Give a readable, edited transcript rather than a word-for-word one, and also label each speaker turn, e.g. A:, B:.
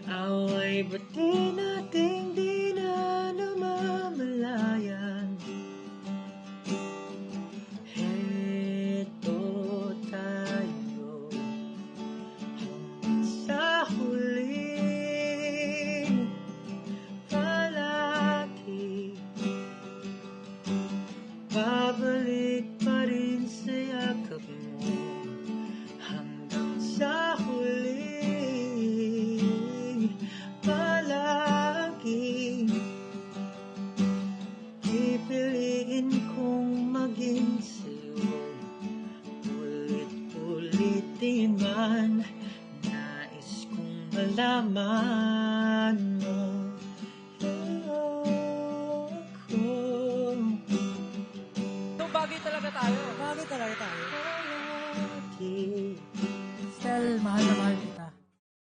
A: Away ba't di nating di na namamalayan? Heto tayo hanggang sa huling palagi. Babalik pa rin sa yakap mo hanggang sa huling palagi. Pipiliin kong maging sa'yo, ulit-ulitin man. Nais kong malaman mo ako.
B: So, bagay talaga tayo.
A: Bagay talaga tayo.
B: Stel, mahal na mahal